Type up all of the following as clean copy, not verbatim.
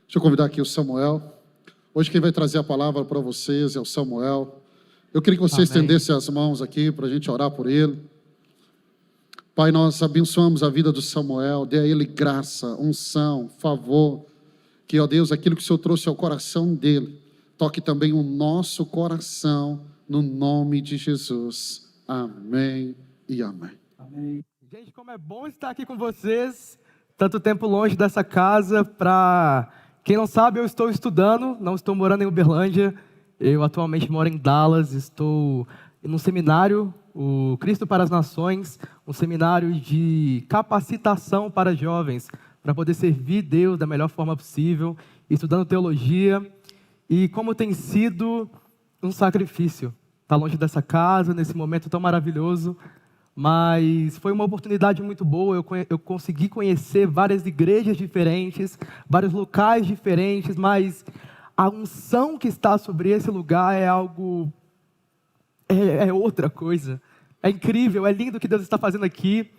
Deixa eu convidar aqui o Samuel. Hoje quem vai trazer a palavra para vocês é o Samuel. Eu queria que você estendesse as mãos aqui para a gente orar por ele. Pai, nós abençoamos a vida do Samuel, dê a ele graça, unção, favor. Que, ó Deus, aquilo que o Senhor trouxe ao coração dele, toque também o nosso coração, no nome de Jesus. Amém e amém. Amém. Gente, como é bom estar aqui com vocês, tanto tempo longe dessa casa. Para quem não sabe, eu estou estudando, não estou morando em Uberlândia, eu atualmente moro em Dallas, estou num seminário, o Cristo para as Nações, um seminário de capacitação para jovens, para poder servir Deus da melhor forma possível, estudando teologia, e como tem sido um sacrifício estar longe dessa casa, nesse momento tão maravilhoso, mas foi uma oportunidade muito boa. Eu consegui conhecer várias igrejas diferentes, vários locais diferentes, mas a unção que está sobre esse lugar é algo, é outra coisa. É incrível, é lindo o que Deus está fazendo aqui.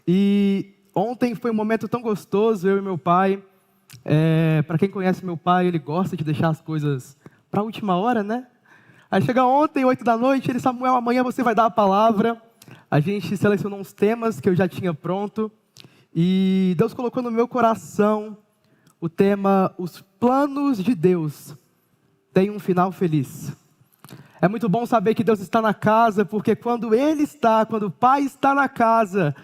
E ontem foi um momento tão gostoso, eu e meu pai. Para quem conhece meu pai, ele gosta de deixar as coisas para a última hora, né? Aí chega ontem, 8 da noite, ele: Samuel, amanhã você vai dar a palavra. A gente selecionou uns temas que eu já tinha pronto, e Deus colocou no meu coração o tema: os planos de Deus têm um final feliz. É muito bom saber que Deus está na casa, porque quando o Pai está na casa,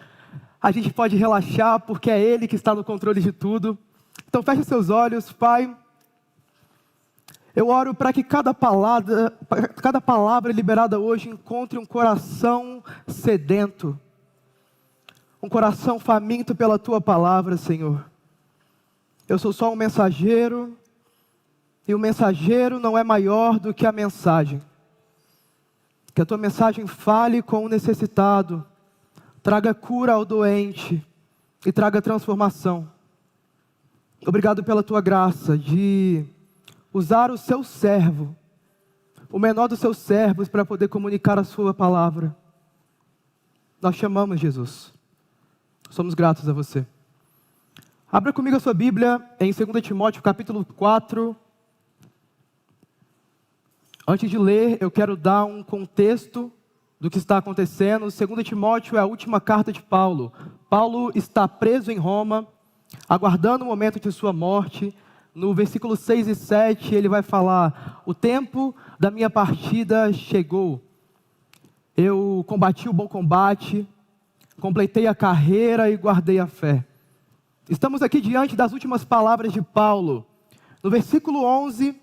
a gente pode relaxar, porque é Ele que está no controle de tudo. Então feche seus olhos. Pai, eu oro para que cada palavra liberada hoje encontre um coração sedento, um coração faminto pela Tua palavra, Senhor. Eu sou só um mensageiro, e o mensageiro não é maior do que a mensagem. Que a Tua mensagem fale com o necessitado, traga cura ao doente e traga transformação. Obrigado pela Tua graça de usar o Seu servo, o menor dos Seus servos, para poder comunicar a Sua palavra. Nós te amamos, Jesus. Somos gratos a Você. Abra comigo a sua Bíblia em 2 Timóteo capítulo 4. Antes de ler, eu quero dar um contexto do que está acontecendo. 2 Timóteo é a última carta de Paulo. Paulo está preso em Roma, aguardando o momento de sua morte. No versículo 6 e 7, ele vai falar: o tempo da minha partida chegou. Eu combati o bom combate, completei a carreira e guardei a fé. Estamos aqui diante das últimas palavras de Paulo. No versículo 11,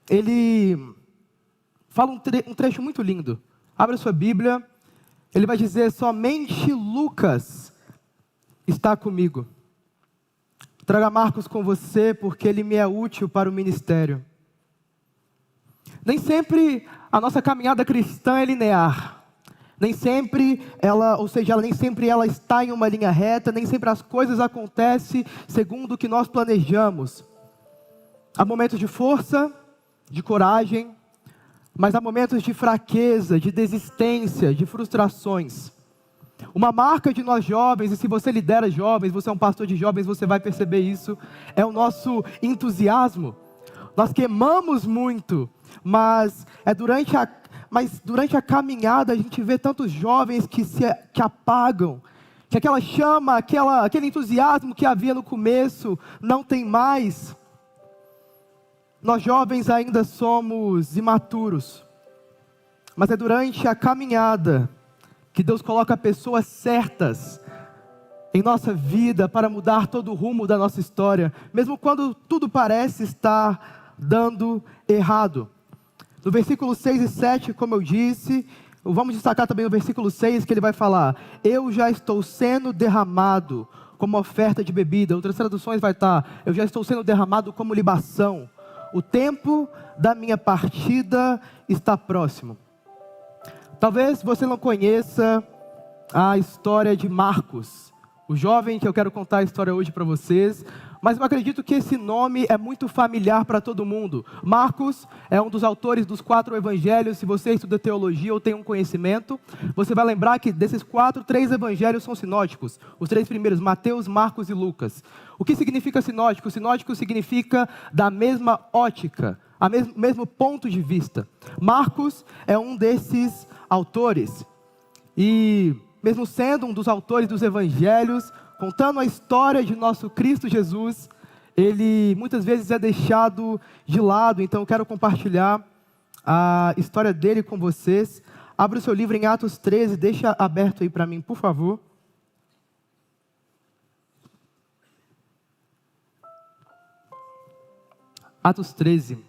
ele fala um trecho muito lindo. Abra sua Bíblia. Ele vai dizer: somente Lucas está comigo. Traga Marcos com você, porque ele me é útil para o ministério. Nem sempre a nossa caminhada cristã é linear. Nem sempre nem sempre ela está em uma linha reta, nem sempre as coisas acontecem segundo o que nós planejamos. Há momentos de força, de coragem, mas há momentos de fraqueza, de desistência, de frustrações. Uma marca de nós jovens, e se você lidera jovens, você é um pastor de jovens, você vai perceber isso, é o nosso entusiasmo. Nós queimamos muito, mas durante a caminhada a gente vê tantos jovens que apagam, que aquela chama, aquele entusiasmo que havia no começo não tem mais. Nós jovens ainda somos imaturos, mas é durante a caminhada que Deus coloca pessoas certas em nossa vida para mudar todo o rumo da nossa história, mesmo quando tudo parece estar dando errado. No versículo 6 e 7, como eu disse, vamos destacar também o versículo 6, que ele vai falar: eu já estou sendo derramado como oferta de bebida. Outras traduções vai estar: eu já estou sendo derramado como libação. O tempo da minha partida está próximo. Talvez você não conheça a história de Marcos, o jovem que eu quero contar a história hoje para vocês, mas eu acredito que esse nome é muito familiar para todo mundo. Marcos é um dos autores dos 4 evangelhos. Se você estuda teologia ou tem um conhecimento, você vai lembrar que desses 4, 3 evangelhos são sinóticos. Os 3 primeiros, Mateus, Marcos e Lucas. O que significa sinótico? Sinótico significa da mesma ótica, mesmo ponto de vista. Marcos é um desses autores. E mesmo sendo um dos autores dos evangelhos, contando a história de nosso Cristo Jesus, ele muitas vezes é deixado de lado. Então eu quero compartilhar a história dele com vocês. Abra o seu livro em Atos 13, deixa aberto aí para mim, por favor. Atos 13.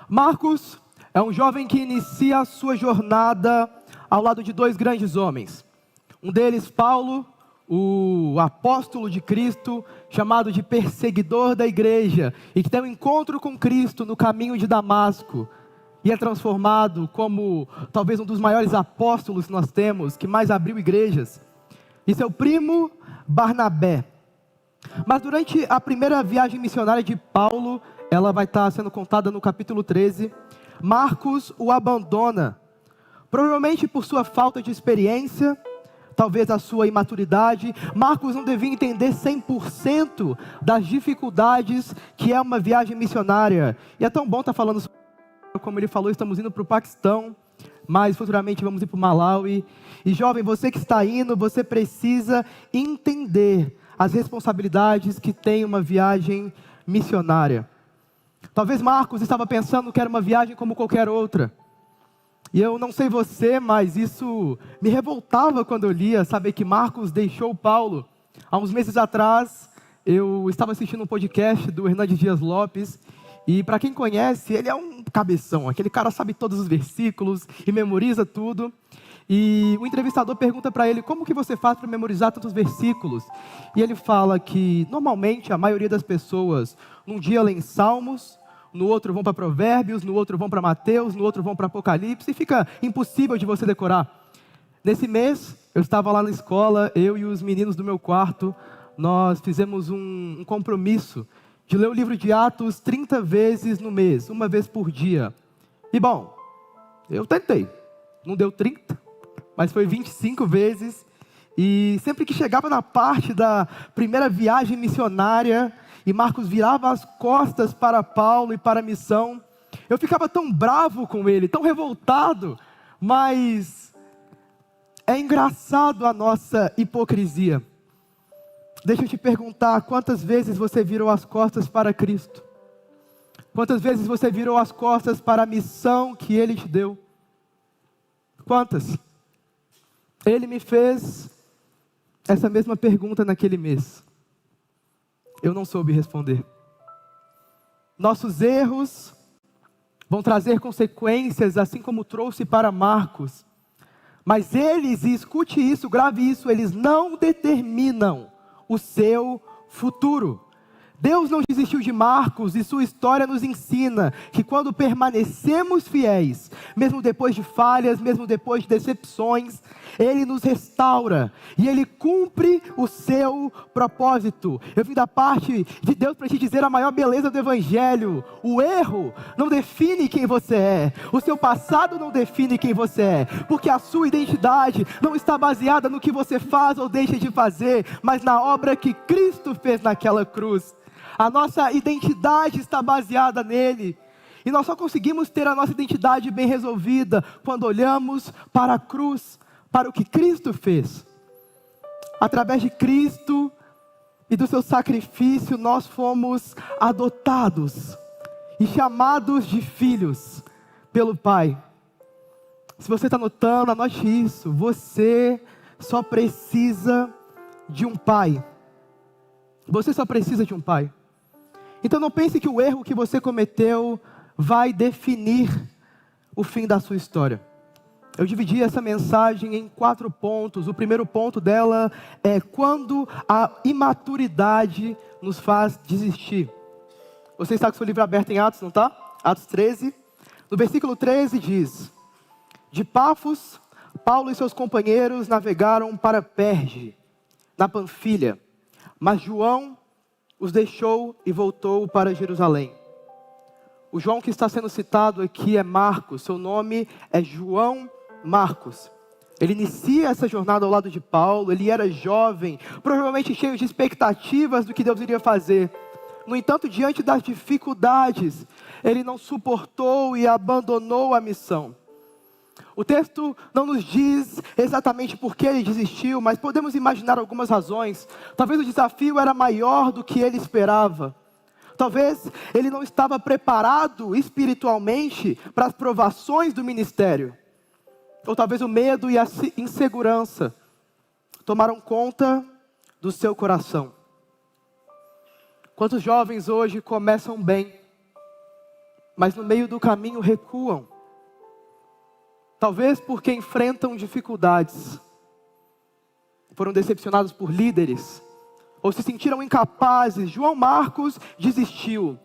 Marcos é um jovem que inicia a sua jornada ao lado de 2 grandes homens. Um deles, Paulo, o apóstolo de Cristo, chamado de perseguidor da igreja, e que tem um encontro com Cristo no caminho de Damasco, e é transformado como talvez um dos maiores apóstolos que nós temos, que mais abriu igrejas. E seu primo, Barnabé. Mas durante a primeira viagem missionária de Paulo, ela vai estar sendo contada no capítulo 13, Marcos o abandona, provavelmente por sua falta de experiência, talvez a sua imaturidade. Marcos não devia entender 100% das dificuldades que é uma viagem missionária. E é tão bom estar falando sobre, como ele falou, estamos indo para o Paquistão, mas futuramente vamos ir para o Malawi. E jovem, você que está indo, você precisa entender as responsabilidades que tem uma viagem missionária. Talvez Marcos estava pensando que era uma viagem como qualquer outra. E eu não sei você, mas isso me revoltava quando eu lia, saber que Marcos deixou Paulo. Há uns meses atrás, eu estava assistindo um podcast do Hernandes Dias Lopes, e para quem conhece, ele é um cabeção, aquele cara sabe todos os versículos e memoriza tudo. E o entrevistador pergunta para ele, como que você faz para memorizar tantos versículos? E ele fala que, normalmente, a maioria das pessoas, num dia lêem Salmos, no outro vão para Provérbios, no outro vão para Mateus, no outro vão para Apocalipse, e fica impossível de você decorar. Nesse mês, eu estava lá na escola, eu e os meninos do meu quarto, nós fizemos um compromisso de ler o livro de Atos 30 vezes no mês, uma vez por dia. E bom, eu tentei, não deu 30, mas foi 25 vezes, e sempre que chegava na parte da primeira viagem missionária, e Marcos virava as costas para Paulo e para a missão, eu ficava tão bravo com ele, tão revoltado, mas é engraçado a nossa hipocrisia. Deixa eu te perguntar, quantas vezes você virou as costas para Cristo? Quantas vezes você virou as costas para a missão que Ele te deu? Quantas? Ele me fez essa mesma pergunta naquele mês. Eu não soube responder. Nossos erros vão trazer consequências, assim como trouxe para Marcos. Mas eles, e escute isso, grave isso, eles não determinam o seu futuro. Deus não desistiu de Marcos, e sua história nos ensina que quando permanecemos fiéis, mesmo depois de falhas, mesmo depois de decepções, Ele nos restaura e Ele cumpre o seu propósito. Eu vim da parte de Deus para te dizer a maior beleza do Evangelho. O erro não define quem você é, o seu passado não define quem você é, porque a sua identidade não está baseada no que você faz ou deixa de fazer, mas na obra que Cristo fez naquela cruz. A nossa identidade está baseada nele. E nós só conseguimos ter a nossa identidade bem resolvida quando olhamos para a cruz, para o que Cristo fez. Através de Cristo e do seu sacrifício, nós fomos adotados e chamados de filhos pelo Pai. Se você está notando, anote isso. Você só precisa de um pai. Você só precisa de um pai. Então não pense que o erro que você cometeu vai definir o fim da sua história. Eu dividi essa mensagem em 4 pontos. O primeiro ponto dela é quando a imaturidade nos faz desistir. Você está com o seu livro aberto em Atos, não está? Atos 13. No versículo 13 diz: de Pafos Paulo e seus companheiros navegaram para Perge, na Panfilha, mas João os deixou e voltou para Jerusalém. O João que está sendo citado aqui é Marcos, seu nome é João Marcos. Ele inicia essa jornada ao lado de Paulo, ele era jovem, provavelmente cheio de expectativas do que Deus iria fazer. No entanto, diante das dificuldades, ele não suportou e abandonou a missão. O texto não nos diz exatamente por que ele desistiu, mas podemos imaginar algumas razões. Talvez o desafio era maior do que ele esperava. Talvez ele não estava preparado espiritualmente para as provações do ministério. Ou talvez o medo e a insegurança tomaram conta do seu coração. Quantos jovens hoje começam bem, mas no meio do caminho recuam? Talvez porque enfrentam dificuldades, foram decepcionados por líderes, ou se sentiram incapazes. João Marcos desistiu,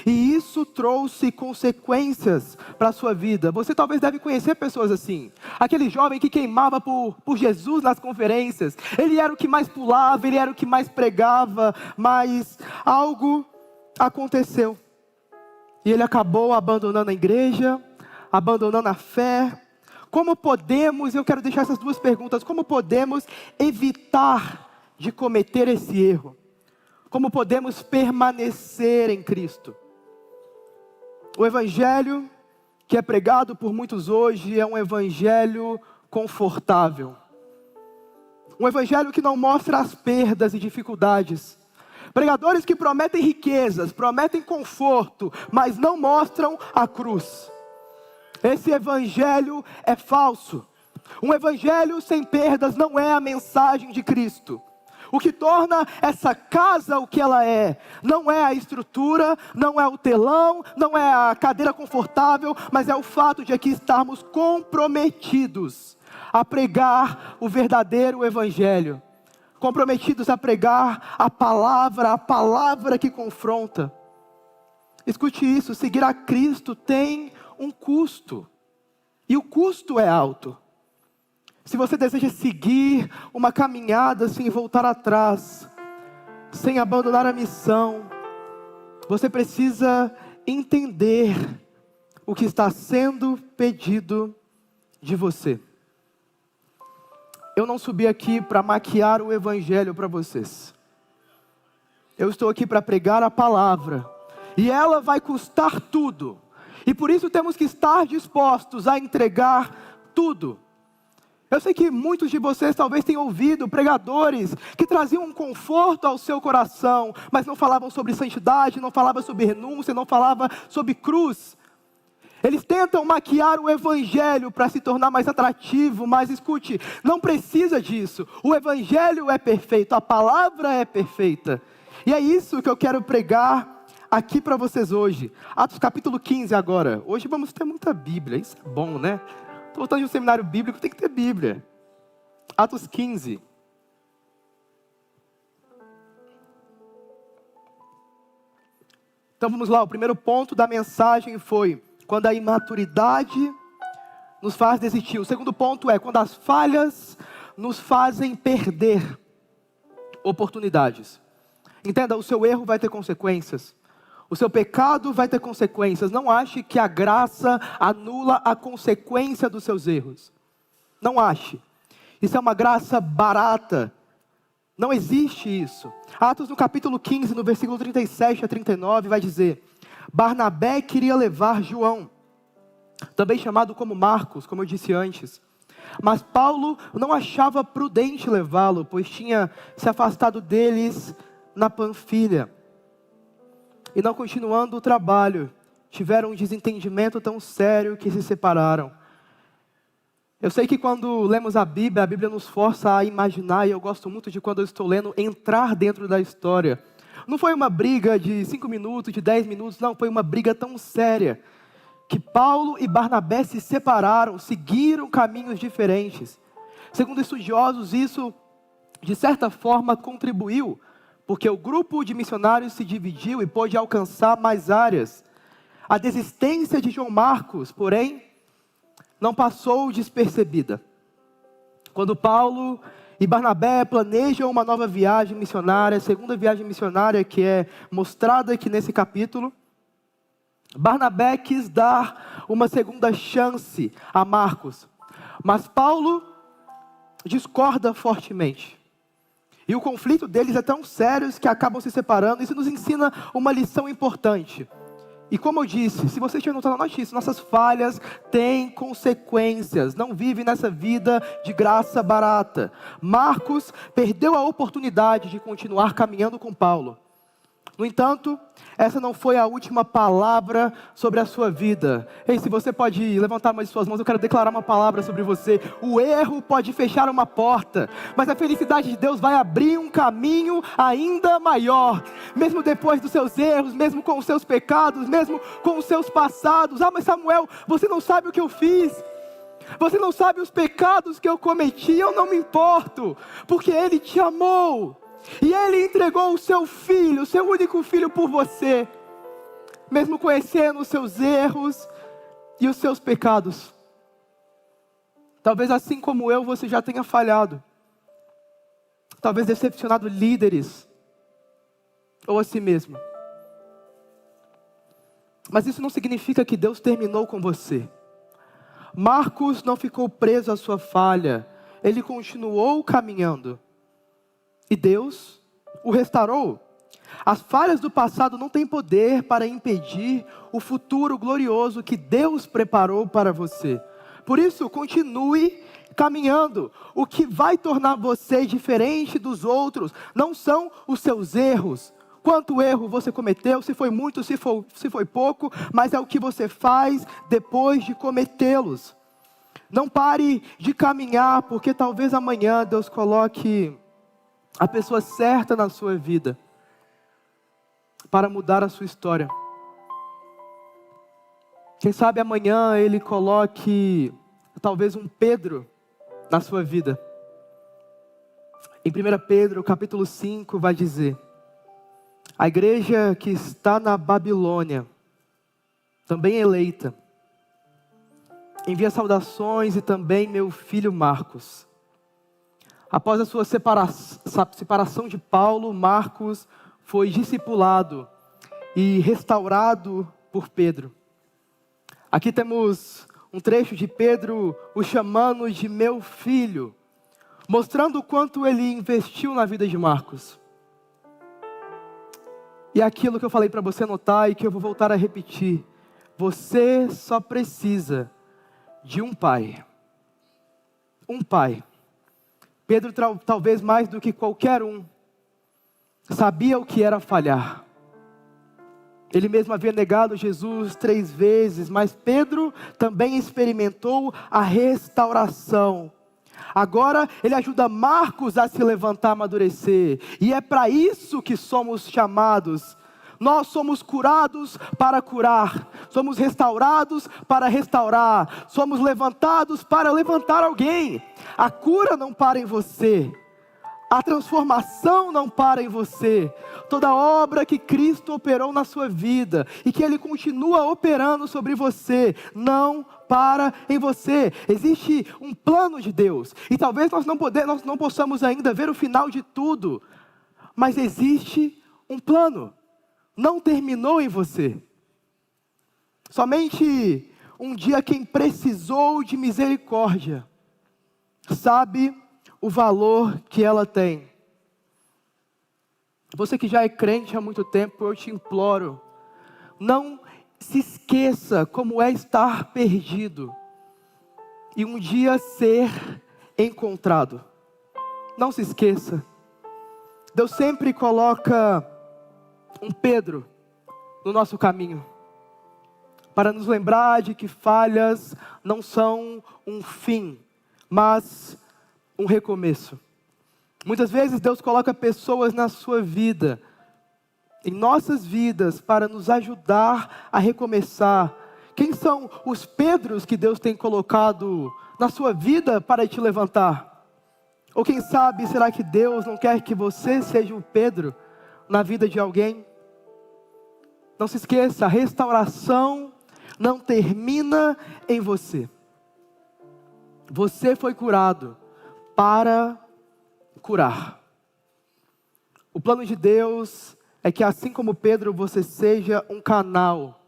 e isso trouxe consequências para a sua vida. Você talvez deve conhecer pessoas assim. Aquele jovem que queimava por Jesus nas conferências. Ele era o que mais pulava, ele era o que mais pregava, mas algo aconteceu. E ele acabou abandonando a igreja, abandonando a fé. Como podemos, eu quero deixar essas duas perguntas, como podemos evitar de cometer esse erro? Como podemos permanecer em Cristo? O evangelho que é pregado por muitos hoje é um evangelho confortável. Um evangelho que não mostra as perdas e dificuldades. Pregadores que prometem riquezas, prometem conforto, mas não mostram a cruz. Esse evangelho é falso. Um evangelho sem perdas não é a mensagem de Cristo. O que torna essa casa o que ela é, não é a estrutura, não é o telão, não é a cadeira confortável, mas é o fato de aqui estarmos comprometidos a pregar o verdadeiro evangelho. Comprometidos a pregar a palavra que confronta. Escute isso, seguir a Cristo tem um custo, e o custo é alto. Se você deseja seguir uma caminhada sem voltar atrás, sem abandonar a missão, você precisa entender o que está sendo pedido de você. Eu não subi aqui para maquiar o evangelho para vocês. Eu estou aqui para pregar a palavra, e ela vai custar tudo. E por isso temos que estar dispostos a entregar tudo. Eu sei que muitos de vocês talvez tenham ouvido pregadores que traziam um conforto ao seu coração, mas não falavam sobre santidade, não falavam sobre renúncia, não falavam sobre cruz. Eles tentam maquiar o evangelho para se tornar mais atrativo, mas escute, não precisa disso. O evangelho é perfeito, a palavra é perfeita. E é isso que eu quero pregar aqui para vocês hoje. Atos capítulo 15 agora. Hoje vamos ter muita Bíblia, isso é bom, né? Estou voltando de um seminário bíblico, tem que ter Bíblia. Atos 15. Então vamos lá, o primeiro ponto da mensagem foi quando a imaturidade nos faz desistir. O segundo ponto é quando as falhas nos fazem perder oportunidades. Entenda, o seu erro vai ter consequências. O seu pecado vai ter consequências. Não ache que a graça anula a consequência dos seus erros. Não ache. Isso é uma graça barata. Não existe isso. Atos no capítulo 15, no versículo 37 a 39, vai dizer: Barnabé queria levar João, também chamado como Marcos, como eu disse antes. Mas Paulo não achava prudente levá-lo, pois tinha se afastado deles na Panfilha. E não continuando o trabalho, tiveram um desentendimento tão sério que se separaram. Eu sei que quando lemos a Bíblia nos força a imaginar, e eu gosto muito de quando eu estou lendo, entrar dentro da história. Não foi uma briga de 5 minutos, de 10 minutos, não, foi uma briga tão séria, que Paulo e Barnabé se separaram, seguiram caminhos diferentes. Segundo estudiosos, isso, de certa forma, contribuiu, porque o grupo de missionários se dividiu e pôde alcançar mais áreas. A desistência de João Marcos, porém, não passou despercebida. Quando Paulo e Barnabé planejam uma nova viagem missionária, a segunda viagem missionária que é mostrada aqui nesse capítulo, Barnabé quis dar uma segunda chance a Marcos, mas Paulo discorda fortemente. E o conflito deles é tão sério que acabam se separando. Isso nos ensina uma lição importante. E como eu disse, se você estiver notando, anote isso, nossas falhas têm consequências. Não vive nessa vida de graça barata. Marcos perdeu a oportunidade de continuar caminhando com Paulo. No entanto, essa não foi a última palavra sobre a sua vida. Ei, se você pode levantar uma de suas mãos, eu quero declarar uma palavra sobre você. O erro pode fechar uma porta, mas a felicidade de Deus vai abrir um caminho ainda maior. Mesmo depois dos seus erros, mesmo com os seus pecados, mesmo com os seus passados. Ah, mas Samuel, você não sabe o que eu fiz. Você não sabe os pecados que eu cometi. Eu não me importo, porque Ele te amou. E Ele entregou o seu filho, o seu único filho por você, mesmo conhecendo os seus erros e os seus pecados. Talvez assim como eu, você já tenha falhado. Talvez decepcionado líderes, ou a si mesmo. Mas isso não significa que Deus terminou com você. Marcos não ficou preso à sua falha, ele continuou caminhando. E Deus o restaurou. As falhas do passado não têm poder para impedir o futuro glorioso que Deus preparou para você. Por isso, continue caminhando. O que vai tornar você diferente dos outros não são os seus erros. Quanto erro você cometeu, se foi muito, se foi pouco, mas é o que você faz depois de cometê-los. Não pare de caminhar, porque talvez amanhã Deus coloque a pessoa certa na sua vida para mudar a sua história. Quem sabe amanhã Ele coloque talvez um Pedro na sua vida. Em 1 Pedro capítulo 5 vai dizer: a igreja que está na Babilônia, também eleita, envia saudações, e também meu filho Marcos. Após a sua separação de Paulo, Marcos foi discipulado e restaurado por Pedro. Aqui temos um trecho de Pedro o chamando de meu filho, mostrando o quanto ele investiu na vida de Marcos. E é aquilo que eu falei para você anotar e que eu vou voltar a repetir. Você só precisa de um pai. Um pai. Pedro, talvez mais do que qualquer um, sabia o que era falhar. Ele mesmo havia negado Jesus 3 vezes, mas Pedro também experimentou a restauração. Agora ele ajuda Marcos a se levantar, amadurecer. E é para isso que somos chamados. Nós somos curados para curar. Somos restaurados para restaurar. Somos levantados para levantar alguém. A cura não para em você. A transformação não para em você. Toda obra que Cristo operou na sua vida e que Ele continua operando sobre você, não para em você. Existe um plano de Deus. E talvez nós não possamos ainda ver o final de tudo. Mas existe um plano. Não terminou em você. Somente um dia quem precisou de misericórdia sabe o valor que ela tem. Você que já é crente há muito tempo, eu te imploro, não se esqueça como é estar perdido e um dia ser encontrado. Não se esqueça. Deus sempre coloca um Pedro no nosso caminho, para nos lembrar de que falhas não são um fim, mas um recomeço. Muitas vezes Deus coloca pessoas na sua vida, em nossas vidas, para nos ajudar a recomeçar. Quem são os Pedros que Deus tem colocado na sua vida para te levantar? Ou quem sabe, será que Deus não quer que você seja um Pedro na vida de alguém? Não se esqueça, a restauração não termina em você. Você foi curado. para curar. O plano de Deus é que, assim como Pedro, você seja um canal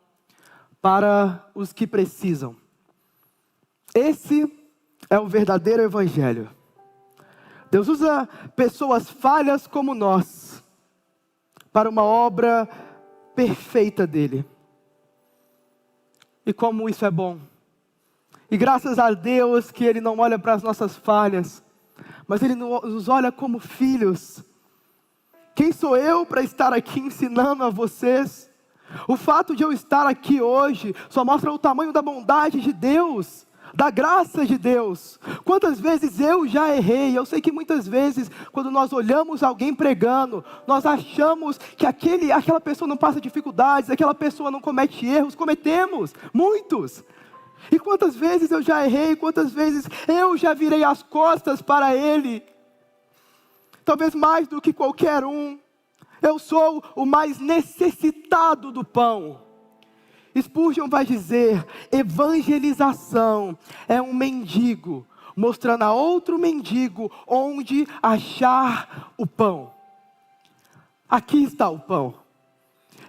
para os que precisam. Esse é o verdadeiro evangelho. Deus usa pessoas falhas como nós para uma obra perfeita dele. E como isso é bom. E graças a Deus que Ele não olha para as nossas falhas, mas Ele nos olha como filhos. Quem sou eu para estar aqui ensinando a vocês? O fato de eu estar aqui hoje só mostra o tamanho da bondade de Deus, da graça de Deus. Quantas vezes eu já errei? Eu sei que muitas vezes, quando nós olhamos alguém pregando, nós achamos que aquela pessoa não passa dificuldades, aquela pessoa não comete erros. Cometemos, muitos. E quantas vezes eu já errei, quantas vezes eu já virei as costas para Ele. Talvez mais do que qualquer um. Eu sou o mais necessitado do pão. Spurgeon vai dizer: evangelização é um mendigo mostrando a outro mendigo onde achar o pão. Aqui está o pão.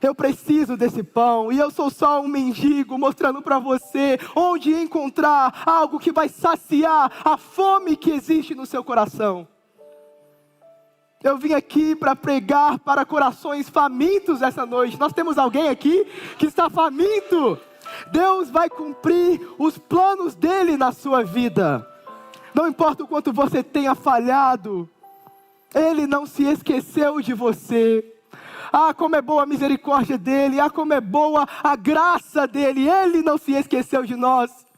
Eu preciso desse pão e eu sou só um mendigo mostrando para você onde encontrar algo que vai saciar a fome que existe no seu coração. Eu vim aqui para pregar para corações famintos essa noite. Nós temos alguém aqui que está faminto. Deus vai cumprir os planos dele na sua vida. Não importa o quanto você tenha falhado, Ele não se esqueceu de você. Ah, como é boa a misericórdia dele. Ah, como é boa a graça dele. Ele não se esqueceu de nós.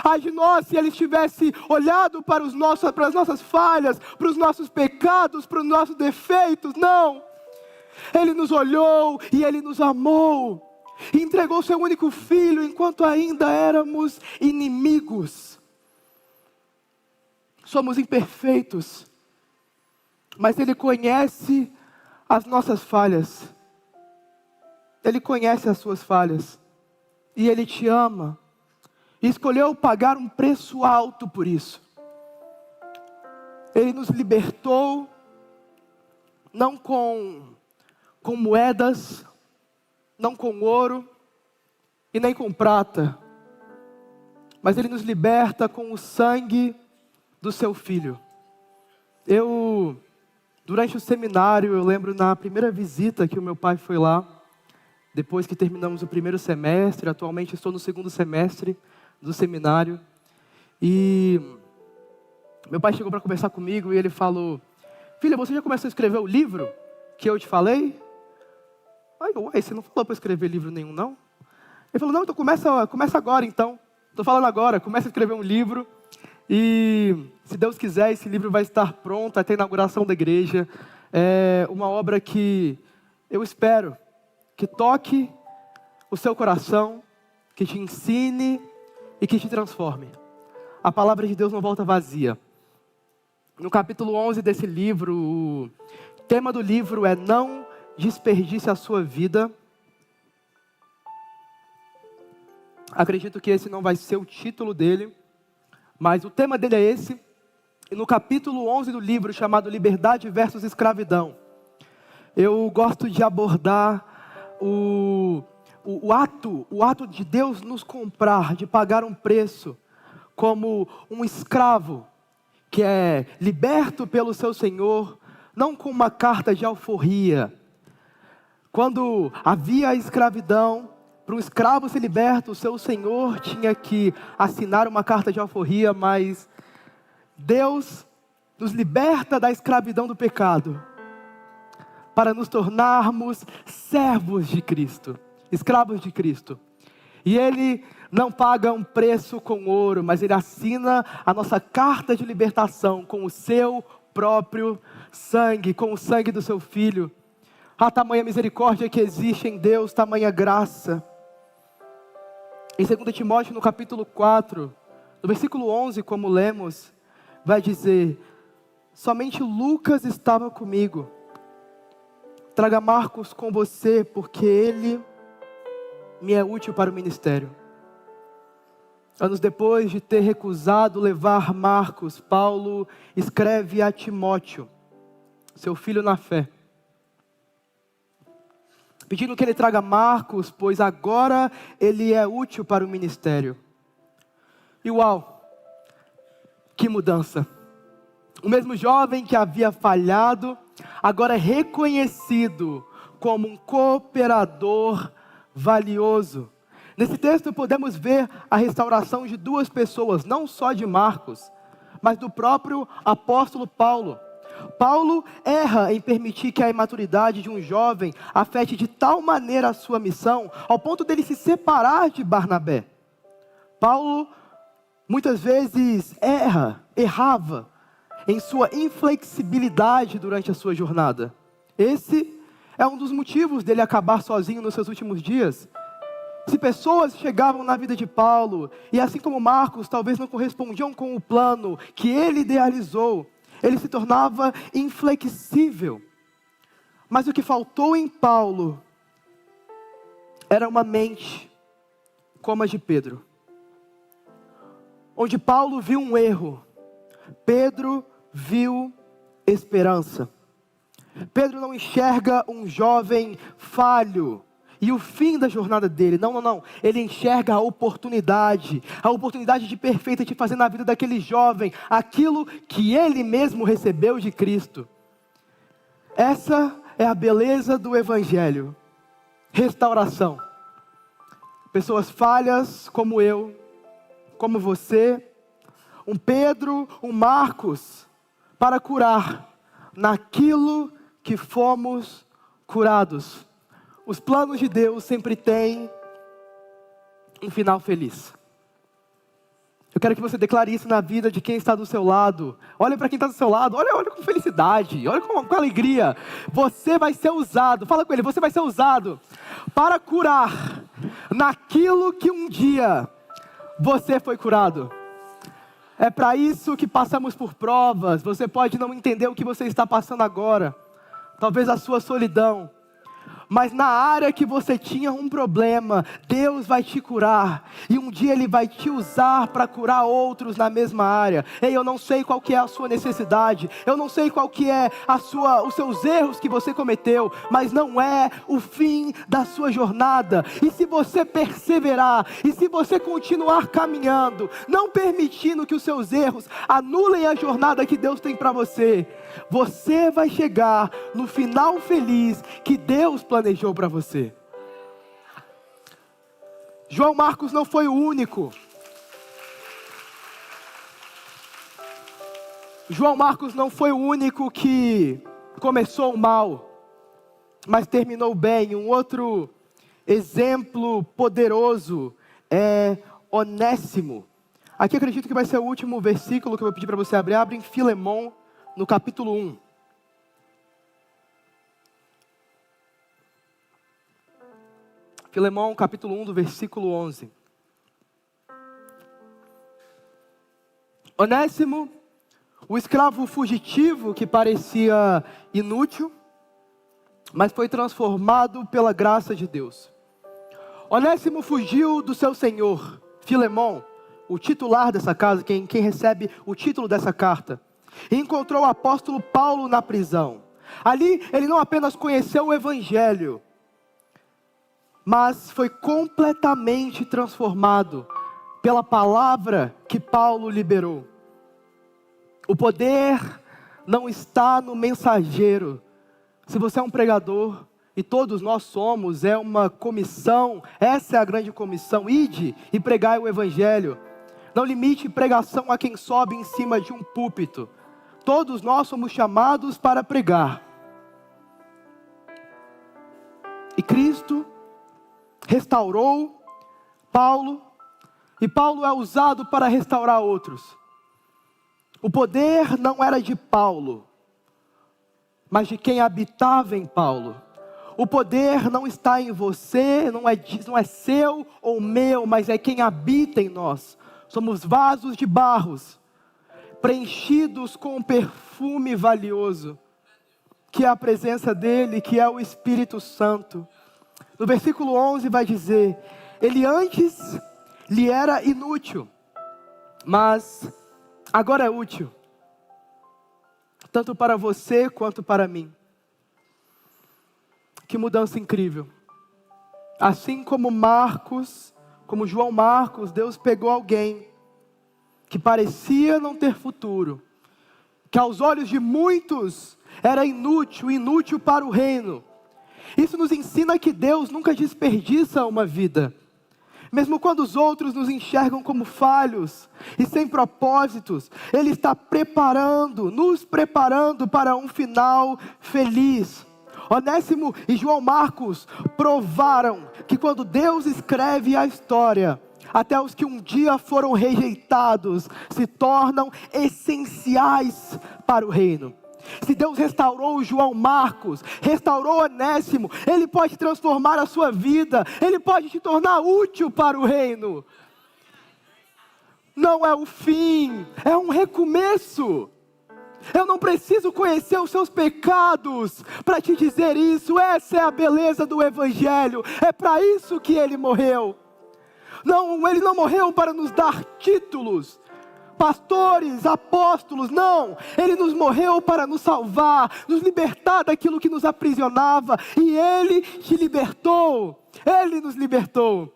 Ai de nós se Ele tivesse olhado para as nossas falhas, para os nossos pecados, para os nossos defeitos. Não. Ele nos olhou e Ele nos amou. E entregou seu único filho enquanto ainda éramos inimigos. Somos imperfeitos, mas Ele conhece as nossas falhas. Ele conhece as suas falhas. E Ele te ama. E escolheu pagar um preço alto por isso. Ele nos libertou, não com moedas, não com ouro, e nem com prata. Mas Ele nos liberta com o sangue do seu Filho. Durante o seminário, eu lembro na primeira visita que o meu pai foi lá, depois que terminamos o primeiro semestre, atualmente estou no segundo semestre do seminário, e meu pai chegou para conversar comigo e ele falou: filha, você já começou a escrever o livro que eu te falei? Aí eu, uai, você não falou para escrever livro nenhum, não? Ele falou: não, então começa agora então. Estou falando agora, começa a escrever um livro. E se Deus quiser, esse livro vai estar pronto até a inauguração da igreja. É uma obra que eu espero que toque o seu coração, que te ensine e que te transforme. A palavra de Deus não volta vazia. No capítulo 11 desse livro, o tema do livro é: não desperdice a sua vida. Acredito que esse não vai ser o título dele, mas o tema dele é esse. E no capítulo 11 do livro, chamado Liberdade versus Escravidão, eu gosto de abordar o ato de Deus nos comprar, de pagar um preço, como um escravo que é liberto pelo seu Senhor, não com uma carta de alforria. Quando havia a escravidão, para um escravo ser liberto, o seu Senhor tinha que assinar uma carta de alforria, mas Deus nos liberta da escravidão do pecado, para nos tornarmos servos de Cristo, escravos de Cristo. E Ele não paga um preço com ouro, mas Ele assina a nossa carta de libertação com o seu próprio sangue, com o sangue do seu Filho. A tamanha misericórdia que existe em Deus, tamanha graça. Em 2 Timóteo, no capítulo 4, no versículo 11, como lemos, vai dizer: somente Lucas estava comigo. Traga Marcos com você, porque ele me é útil para o ministério. Anos depois de ter recusado levar Marcos, Paulo escreve a Timóteo, seu filho na fé, pedindo que ele traga Marcos, pois agora ele é útil para o ministério. E uau, que mudança! O mesmo jovem que havia falhado, agora é reconhecido como um cooperador valioso. Nesse texto podemos ver a restauração de duas pessoas, não só de Marcos, mas do próprio apóstolo Paulo. Paulo erra em permitir que a imaturidade de um jovem afete de tal maneira a sua missão, ao ponto dele se separar de Barnabé. Paulo muitas vezes errava em sua inflexibilidade durante a sua jornada. Esse é um dos motivos dele acabar sozinho nos seus últimos dias. Se pessoas chegavam na vida de Paulo, e assim como Marcos, talvez não correspondiam com o plano que ele idealizou, ele se tornava inflexível. Mas o que faltou em Paulo era uma mente como a de Pedro. Onde Paulo viu um erro, Pedro viu esperança. Pedro não enxerga um jovem falho e o fim da jornada dele. Não. Ele enxerga a oportunidade de perfeita de fazer na vida daquele jovem aquilo que ele mesmo recebeu de Cristo. Essa é a beleza do Evangelho. Restauração. Pessoas falhas como eu, como você, um Pedro, um Marcos, para curar naquilo que fomos curados. Os planos de Deus sempre têm um final feliz. Eu quero que você declare isso na vida de quem está do seu lado. Olha para quem está do seu lado, olha com felicidade, olha com alegria. Você vai ser usado, fala com ele, você vai ser usado para curar naquilo que um dia você foi curado. É para isso que passamos por provas. Você pode não entender o que você está passando agora, talvez a sua solidão. Mas na área que você tinha um problema, Deus vai te curar. E um dia Ele vai te usar para curar outros na mesma área. Ei, eu não sei qual que é a sua necessidade. Eu não sei qual que é os seus erros que você cometeu. Mas não é o fim da sua jornada. E se você perseverar, e se você continuar caminhando, não permitindo que os seus erros anulem a jornada que Deus tem para você, você vai chegar no final feliz que Deus planejou para você. João Marcos não foi o único. João Marcos não foi o único que começou mal, mas terminou bem. Um outro exemplo poderoso é Onésimo. Aqui acredito que vai ser o último versículo que eu vou pedir para você abrir. Abre em Filemão, no capítulo 1. Filemão, capítulo 1, do versículo 11. Onésimo, o escravo fugitivo que parecia inútil, mas foi transformado pela graça de Deus. Onésimo fugiu do seu senhor, Filemão, o titular dessa casa, quem recebe o título dessa carta, e encontrou o apóstolo Paulo na prisão. Ali ele não apenas conheceu o Evangelho, mas foi completamente transformado pela palavra que Paulo liberou. O poder não está no mensageiro. Se você é um pregador, e todos nós somos, é uma comissão, essa é a grande comissão: ide e pregai o Evangelho. Não limite pregação a quem sobe em cima de um púlpito. Todos nós somos chamados para pregar. E Cristo restaurou Paulo, e Paulo é usado para restaurar outros. O poder não era de Paulo, mas de quem habitava em Paulo. O poder não está em você, não é seu ou meu, mas é quem habita em nós. Somos vasos de barros, preenchidos com um perfume valioso, que é a presença dele, que é o Espírito Santo. No versículo 11 vai dizer: ele antes lhe era inútil, mas agora é útil, tanto para você quanto para mim. Que mudança incrível. Assim como João Marcos, Deus pegou alguém que parecia não ter futuro, que aos olhos de muitos era inútil para o reino. Isso nos ensina que Deus nunca desperdiça uma vida. Mesmo quando os outros nos enxergam como falhos e sem propósitos, Ele está nos preparando para um final feliz. Onésimo e João Marcos provaram que quando Deus escreve a história, até os que um dia foram rejeitados se tornam essenciais para o reino. Se Deus restaurou João Marcos, restaurou Onésimo, Ele pode transformar a sua vida, Ele pode te tornar útil para o reino. Não é o fim, é um recomeço. Eu não preciso conhecer os seus pecados para te dizer isso. Essa é a beleza do Evangelho. É para isso que Ele morreu. Não, Ele não morreu para nos dar títulos, pastores, apóstolos, não. Ele nos morreu para nos salvar, nos libertar daquilo que nos aprisionava. E Ele te libertou. Ele nos libertou.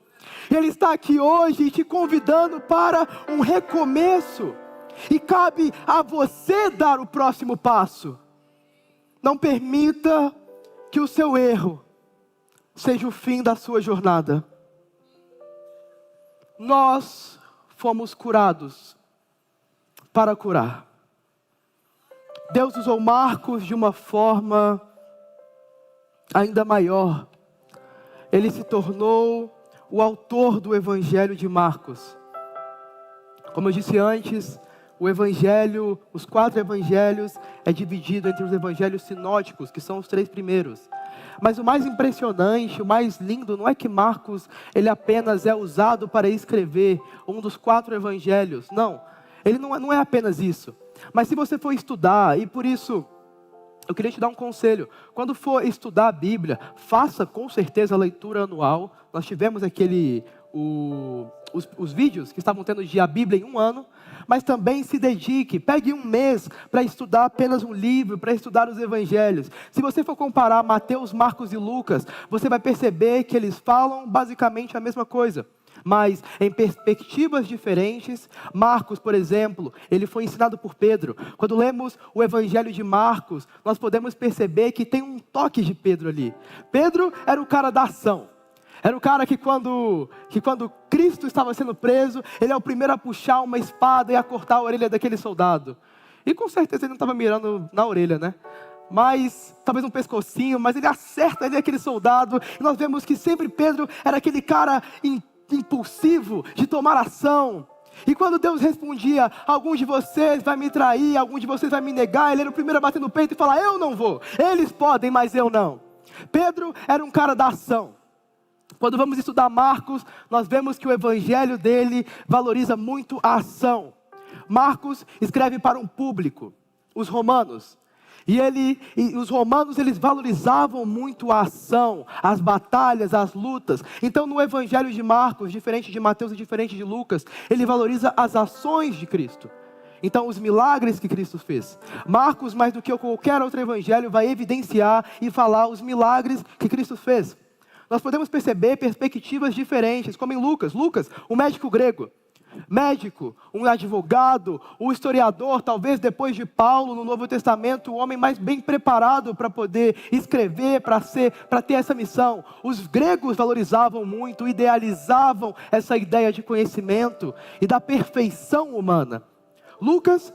Ele está aqui hoje te convidando para um recomeço. E cabe a você dar o próximo passo. Não permita que o seu erro seja o fim da sua jornada. Nós fomos curados para curar. Deus usou Marcos de uma forma ainda maior. Ele se tornou o autor do Evangelho de Marcos. Como eu disse antes, o Evangelho, os 4 Evangelhos é dividido entre os Evangelhos sinóticos, que são os 3 primeiros. Mas o mais impressionante, o mais lindo, não é que Marcos, ele apenas é usado para escrever um dos 4 Evangelhos. Não, ele não é apenas isso. Mas se você for estudar, e por isso eu queria te dar um conselho. Quando for estudar a Bíblia, faça com certeza a leitura anual. Nós tivemos os vídeos que estavam tendo de a Bíblia em um ano, mas também se dedique, pegue um mês para estudar apenas um livro, para estudar os evangelhos. Se você for comparar Mateus, Marcos e Lucas, você vai perceber que eles falam basicamente a mesma coisa, mas em perspectivas diferentes. Marcos, por exemplo, ele foi ensinado por Pedro. Quando lemos o Evangelho de Marcos, nós podemos perceber que tem um toque de Pedro ali. Pedro era o cara da ação. Era o cara que quando Cristo estava sendo preso, ele é o primeiro a puxar uma espada e a cortar a orelha daquele soldado. E com certeza ele não estava mirando na orelha, né? Mas, talvez um pescocinho, mas ele acerta ali aquele soldado. E nós vemos que sempre Pedro era aquele cara impulsivo de tomar ação. E quando Deus respondia, alguns de vocês vai me trair, alguns de vocês vai me negar, ele era o primeiro a bater no peito e falar, eu não vou. Eles podem, mas eu não. Pedro era um cara da ação. Quando vamos estudar Marcos, nós vemos que o evangelho dele valoriza muito a ação. Marcos escreve para um público, os romanos. E os romanos, eles valorizavam muito a ação, as batalhas, as lutas. Então no evangelho de Marcos, diferente de Mateus e diferente de Lucas, ele valoriza as ações de Cristo. Então os milagres que Cristo fez. Marcos, mais do que qualquer outro evangelho, vai evidenciar e falar os milagres que Cristo fez. Nós podemos perceber perspectivas diferentes, como em Lucas, um médico grego, um advogado, um historiador, talvez depois de Paulo no Novo Testamento, o homem mais bem preparado para poder escrever, para ter essa missão. Os gregos valorizavam muito, idealizavam essa ideia de conhecimento e da perfeição humana. Lucas,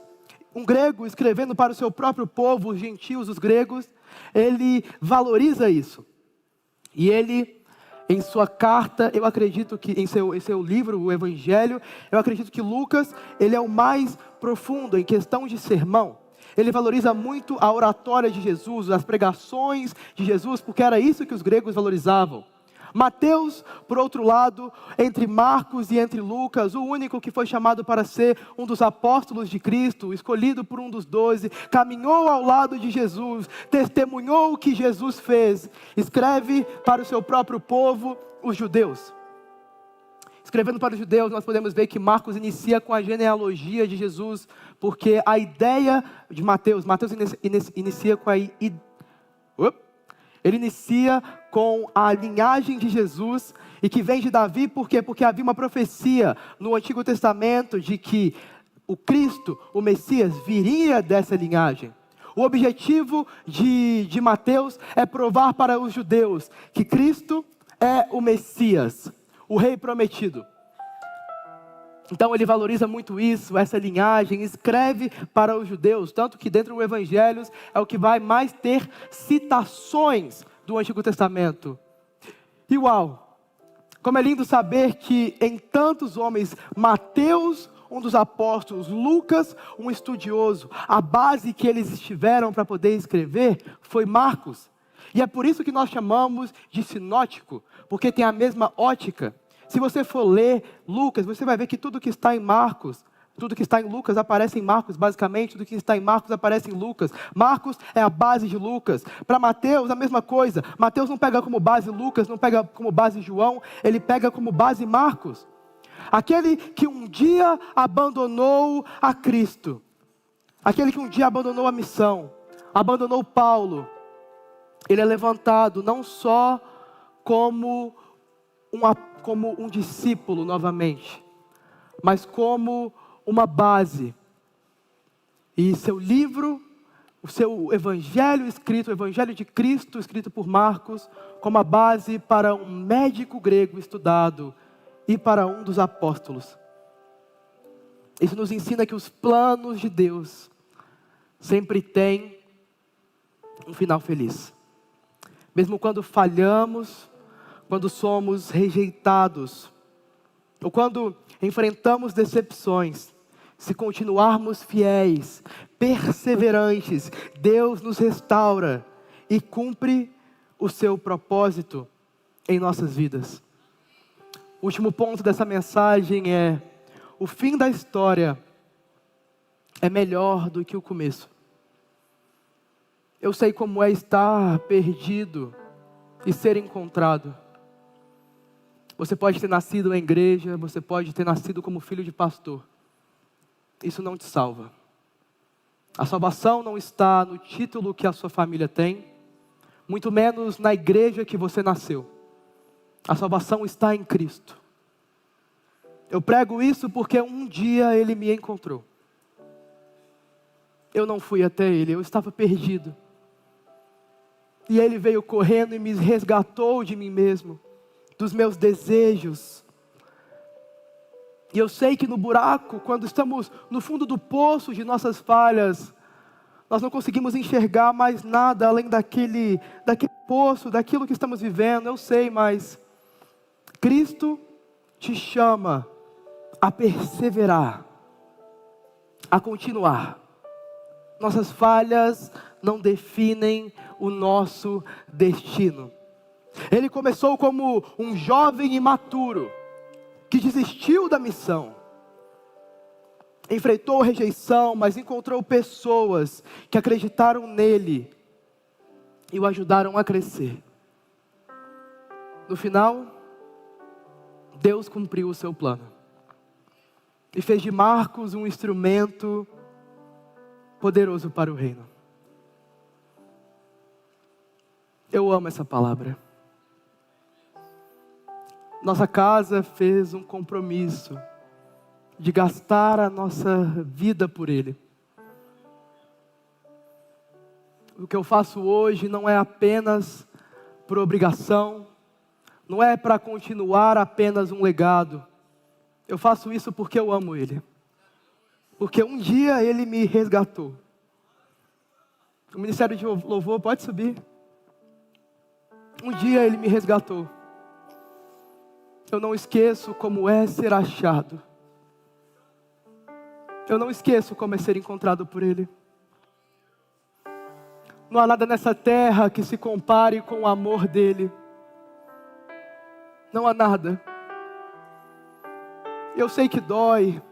um grego escrevendo para o seu próprio povo, os gentios, os gregos, ele valoriza isso. E ele, em sua carta, eu acredito que, em seu livro, o Evangelho, eu acredito que Lucas, ele é o mais profundo em questão de sermão. Ele valoriza muito a oratória de Jesus, as pregações de Jesus, porque era isso que os gregos valorizavam. Mateus, por outro lado, entre Marcos e entre Lucas, o único que foi chamado para ser um dos apóstolos de Cristo, escolhido por um dos 12, caminhou ao lado de Jesus, testemunhou o que Jesus fez, escreve para o seu próprio povo, os judeus. Escrevendo para os judeus, nós podemos ver que Marcos inicia com a genealogia de Jesus, porque a ideia de Mateus inicia com ele inicia com a linhagem de Jesus, e que vem de Davi, por quê? Porque havia uma profecia no Antigo Testamento de que o Cristo, o Messias, viria dessa linhagem. O objetivo de Mateus é provar para os judeus que Cristo é o Messias, o Rei prometido. Então ele valoriza muito isso, essa linhagem, escreve para os judeus, tanto que dentro do Evangelhos é o que vai mais ter citações do Antigo Testamento. E uau, como é lindo saber que em tantos homens, Mateus, um dos apóstolos, Lucas, um estudioso, a base que eles tiveram para poder escrever foi Marcos. E é por isso que nós chamamos de sinótico, porque tem a mesma ótica. Se você for ler Lucas, você vai ver que tudo que está em Marcos, tudo que está em Lucas aparece em Marcos, basicamente, tudo que está em Marcos aparece em Lucas. Marcos é a base de Lucas. Para Mateus, a mesma coisa. Mateus não pega como base Lucas, não pega como base João, ele pega como base Marcos. Aquele que um dia abandonou a Cristo, aquele que um dia abandonou a missão, abandonou Paulo, ele é levantado não só como um discípulo novamente, mas como uma base. E seu livro, o seu evangelho escrito, o evangelho de Cristo escrito por Marcos, como a base para um médico grego estudado e para um dos apóstolos. Isso nos ensina que os planos de Deus sempre têm um final feliz. Mesmo quando falhamos, quando somos rejeitados, ou quando enfrentamos decepções, se continuarmos fiéis, perseverantes, Deus nos restaura e cumpre o seu propósito em nossas vidas. O último ponto dessa mensagem é: o fim da história é melhor do que o começo. Eu sei como é estar perdido e ser encontrado. Você pode ter nascido na igreja, você pode ter nascido como filho de pastor. Isso não te salva. A salvação não está no título que a sua família tem, muito menos na igreja que você nasceu. A salvação está em Cristo. Eu prego isso porque um dia Ele me encontrou. Eu não fui até Ele, eu estava perdido. E Ele veio correndo e me resgatou de mim mesmo, dos meus desejos. E eu sei que no buraco, quando estamos no fundo do poço de nossas falhas, nós não conseguimos enxergar mais nada além daquele poço, daquilo que estamos vivendo. Eu sei, mas Cristo te chama a perseverar, a continuar. Nossas falhas não definem o nosso destino. Ele começou como um jovem imaturo, que desistiu da missão, enfrentou rejeição, mas encontrou pessoas que acreditaram nele e o ajudaram a crescer. No final, Deus cumpriu o seu plano e fez de Marcos um instrumento poderoso para o reino. Eu amo essa palavra. Nossa casa fez um compromisso de gastar a nossa vida por Ele. O que eu faço hoje não é apenas por obrigação, não é para continuar apenas um legado. Eu faço isso porque eu amo Ele. Porque um dia Ele me resgatou. O Ministério de Louvor pode subir. Um dia Ele me resgatou. Eu não esqueço como é ser achado. Eu não esqueço como é ser encontrado por Ele. Não há nada nessa terra que se compare com o amor dEle. Não há nada. Eu sei que dói.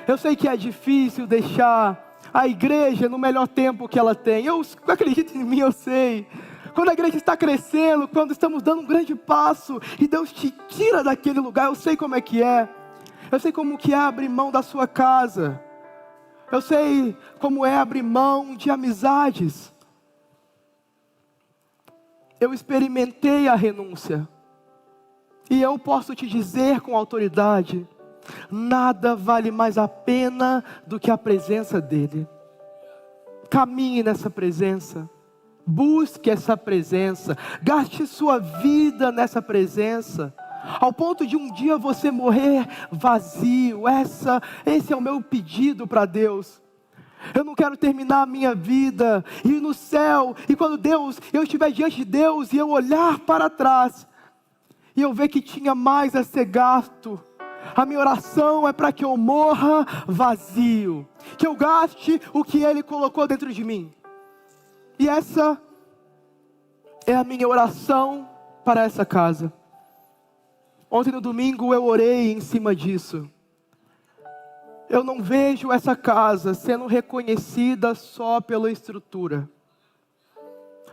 Eu sei que é difícil deixar a igreja no melhor tempo que ela tem. Eu acredito em mim, eu sei. Quando a igreja está crescendo, quando estamos dando um grande passo e Deus te tira daquele lugar, eu sei como é que é. Eu sei como que é abrir mão da sua casa. Eu sei como é abrir mão de amizades. Eu experimentei a renúncia. E eu posso te dizer com autoridade, nada vale mais a pena do que a presença dEle. Caminhe nessa presença. Busque essa presença. Gaste sua vida nessa presença. Ao ponto de um dia você morrer vazio. Esse é o meu pedido para Deus. Eu não quero terminar a minha vida e ir no céu. E quando eu estiver diante de Deus e eu olhar para trás e eu ver que tinha mais a ser gasto. A minha oração é para que eu morra vazio. Que eu gaste o que Ele colocou dentro de mim. E essa é a minha oração para essa casa. Ontem no domingo eu orei em cima disso. Eu não vejo essa casa sendo reconhecida só pela estrutura.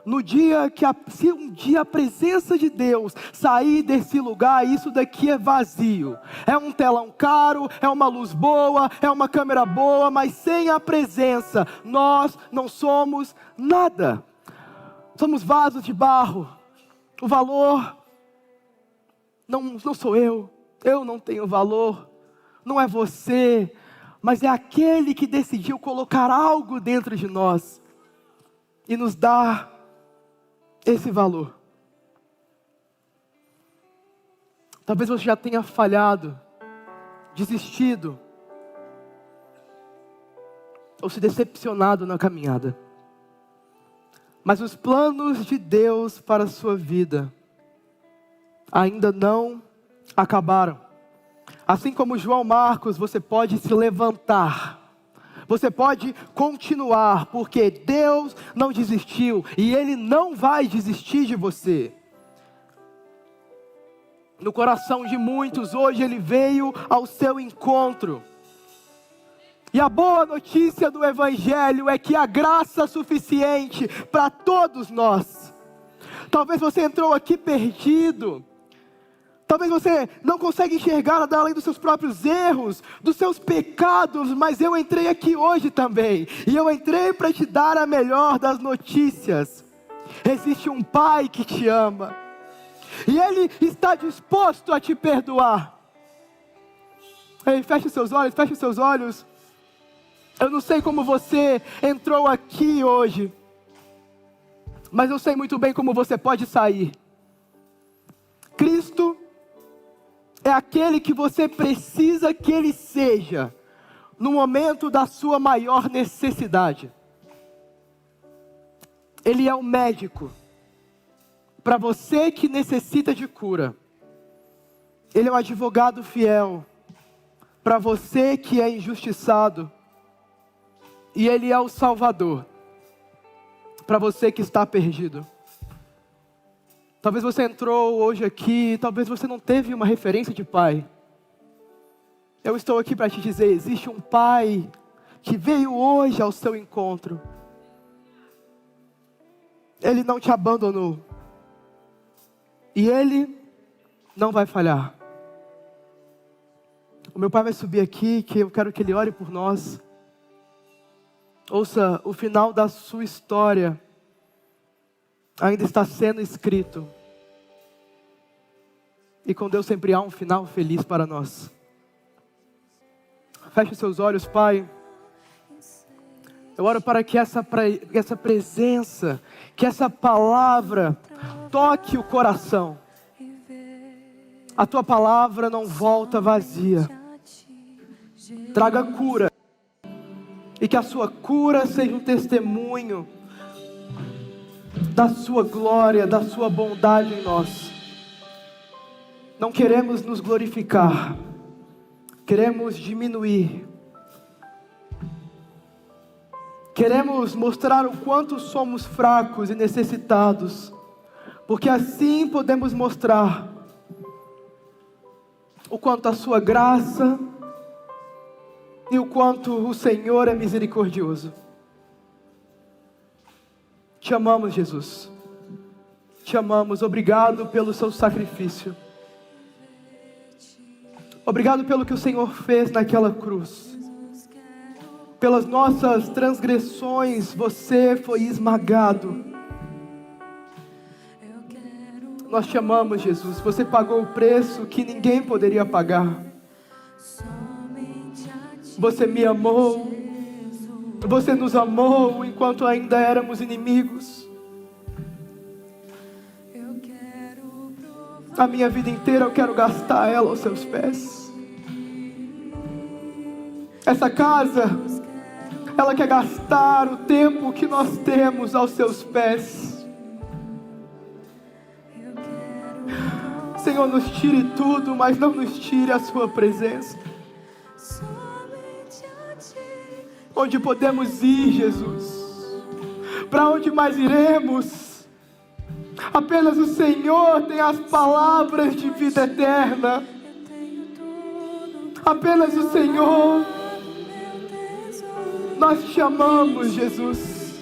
No dia se um dia a presença de Deus sair desse lugar, isso daqui é vazio. É um telão caro, é uma luz boa, é uma câmera boa, mas sem a presença, nós não somos nada. Somos vasos de barro. O valor não sou eu não tenho valor, não é você, mas é aquele que decidiu colocar algo dentro de nós e nos dar esse valor. Talvez você já tenha falhado, desistido, ou se decepcionado na caminhada. Mas os planos de Deus para a sua vida ainda não acabaram. Assim como João Marcos, você pode se levantar. Você pode continuar, porque Deus não desistiu e Ele não vai desistir de você. No coração de muitos, hoje Ele veio ao seu encontro. E a boa notícia do Evangelho é que a graça suficiente para todos nós. Talvez você entrou aqui perdido. Talvez você não consiga enxergar nada além dos seus próprios erros, dos seus pecados, mas eu entrei aqui hoje também. E eu entrei para te dar a melhor das notícias. Existe um Pai que te ama. E Ele está disposto a te perdoar. Ei, feche os seus olhos, feche os seus olhos. Eu não sei como você entrou aqui hoje, mas eu sei muito bem como você pode sair. Cristo é aquele que você precisa que Ele seja, no momento da sua maior necessidade. Ele é o médico, para você que necessita de cura. Ele é o advogado fiel, para você que é injustiçado. E Ele é o Salvador, para você que está perdido. Talvez você entrou hoje aqui, talvez você não teve uma referência de pai. Eu estou aqui para te dizer, existe um Pai que veio hoje ao seu encontro. Ele não te abandonou. E Ele não vai falhar. O meu pai vai subir aqui, que eu quero que ele ore por nós. Ouça, o final da sua história ainda está sendo escrito. E com Deus sempre há um final feliz para nós. Feche seus olhos, Pai. Eu oro para que essa presença, que essa palavra toque o coração. A Tua palavra não volta vazia. Traga cura. E que a Sua cura seja um testemunho da Sua glória, da Sua bondade em nós. Não queremos nos glorificar, queremos diminuir. Queremos mostrar o quanto somos fracos e necessitados, porque assim podemos mostrar o quanto a Sua graça e o quanto o Senhor é misericordioso. Te amamos, Jesus. te amamos. Obrigado pelo seu sacrifício. Obrigado pelo que o Senhor fez naquela cruz. Pelas nossas transgressões, você foi esmagado. Nós te amamos, Jesus. Você pagou o preço que ninguém poderia pagar. Você me amou. Você nos amou enquanto ainda éramos inimigos. A minha vida inteira eu quero gastar ela aos seus pés. Essa casa, ela quer gastar o tempo que nós temos aos seus pés. Senhor, nos tire tudo, mas não nos tire a sua presença. Onde podemos ir, Jesus? Para onde mais iremos? Apenas o Senhor tem as palavras de vida eterna. Apenas o Senhor. Nós te amamos, Jesus.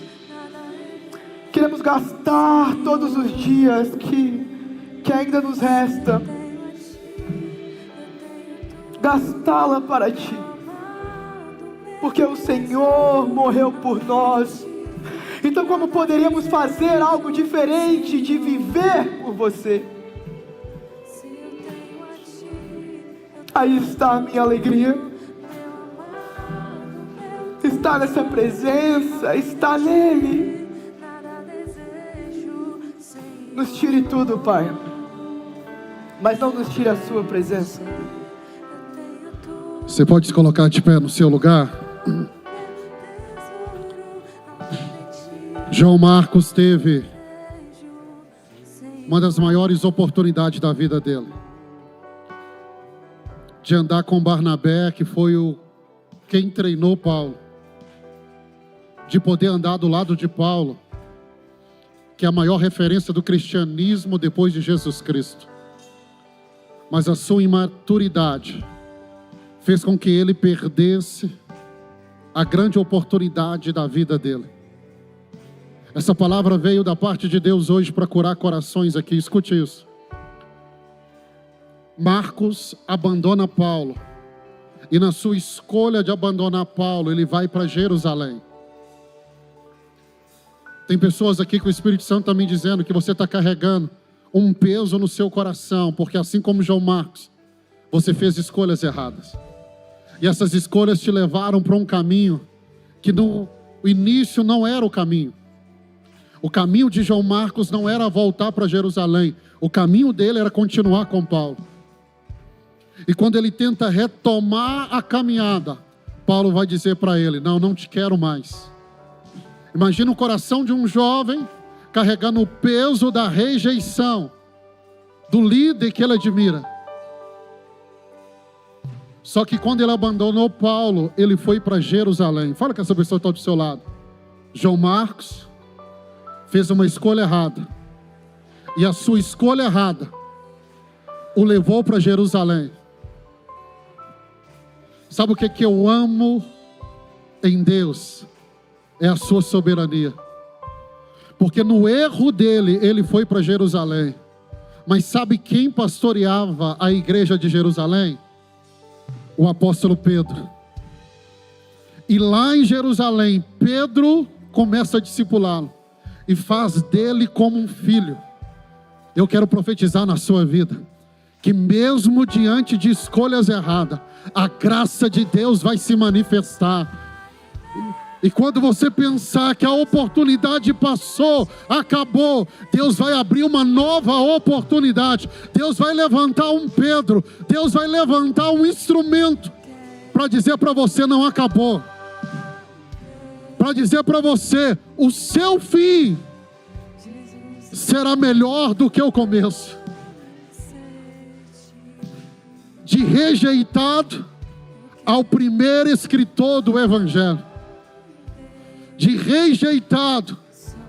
Queremos gastar todos os dias que ainda nos resta, gastá-la para Ti. Porque o Senhor morreu por nós. Então como poderíamos fazer algo diferente de viver por você? Aí está a minha alegria. Está nessa presença, está nele. Nos tire tudo, Pai, mas não nos tire a sua presença. Você pode se colocar de pé no seu lugar? João Marcos teve uma das maiores oportunidades da vida dele, de andar com Barnabé, que foi quem treinou Paulo, de poder andar do lado de Paulo, que é a maior referência do cristianismo depois de Jesus Cristo. Mas a sua imaturidade fez com que ele perdesse a grande oportunidade da vida dele. Essa palavra veio da parte de Deus hoje para curar corações aqui. Escute isso. Marcos abandona Paulo. E na sua escolha de abandonar Paulo, ele vai para Jerusalém. Tem pessoas aqui que o Espírito Santo está me dizendo que você está carregando um peso no seu coração, porque assim como João Marcos, você fez escolhas erradas. E essas escolhas te levaram para um caminho que no início não era o caminho. O caminho de João Marcos não era voltar para Jerusalém. O caminho dele era continuar com Paulo. E quando ele tenta retomar a caminhada, Paulo vai dizer para ele: não te quero mais. Imagina o coração de um jovem carregando o peso da rejeição do líder que ele admira. Só que quando ele abandonou Paulo, ele foi para Jerusalém. Fala que essa pessoa está do seu lado. João Marcos fez uma escolha errada. E a sua escolha errada o levou para Jerusalém. Sabe o que eu amo em Deus? É a sua soberania. Porque no erro dele, ele foi para Jerusalém. Mas sabe quem pastoreava a igreja de Jerusalém? O apóstolo Pedro. E lá em Jerusalém, Pedro começa a discipulá-lo e faz dele como um filho. Eu quero profetizar na sua vida que mesmo diante de escolhas erradas, a graça de Deus vai se manifestar. E quando você pensar que a oportunidade passou, acabou, Deus vai abrir uma nova oportunidade. Deus vai levantar um Pedro, Deus vai levantar um instrumento para dizer para você: não acabou. Para dizer para você: o seu fim será melhor do que o começo. De rejeitado ao primeiro escritor do Evangelho. De rejeitado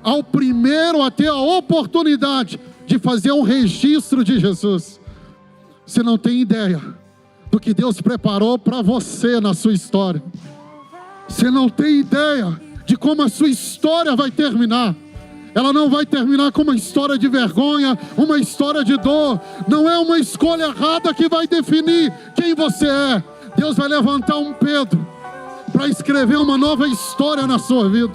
ao primeiro a ter a oportunidade de fazer um registro de Jesus. Você não tem ideia do que Deus preparou para você na sua história. Você não tem ideia de como a sua história vai terminar. Ela não vai terminar com uma história de vergonha, uma história de dor. Não é uma escolha errada que vai definir quem você é. Deus vai levantar um Pedro para escrever uma nova história na sua vida.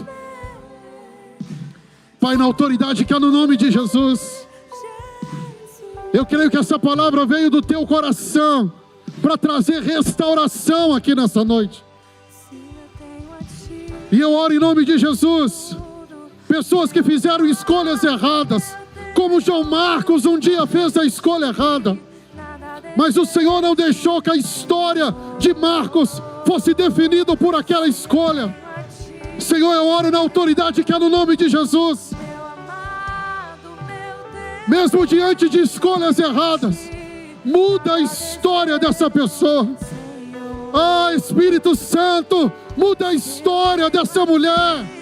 Pai, na autoridade que é no nome de Jesus, eu creio que essa palavra veio do teu coração para trazer restauração aqui nessa noite. E eu oro em nome de Jesus. Pessoas que fizeram escolhas erradas, como João Marcos um dia fez a escolha errada, mas o Senhor não deixou que a história de Marcos fosse definida por aquela escolha. Senhor, eu oro na autoridade que é no nome de Jesus. Mesmo diante de escolhas erradas, muda a história dessa pessoa. Ah, Espírito Santo, muda a história dessa mulher.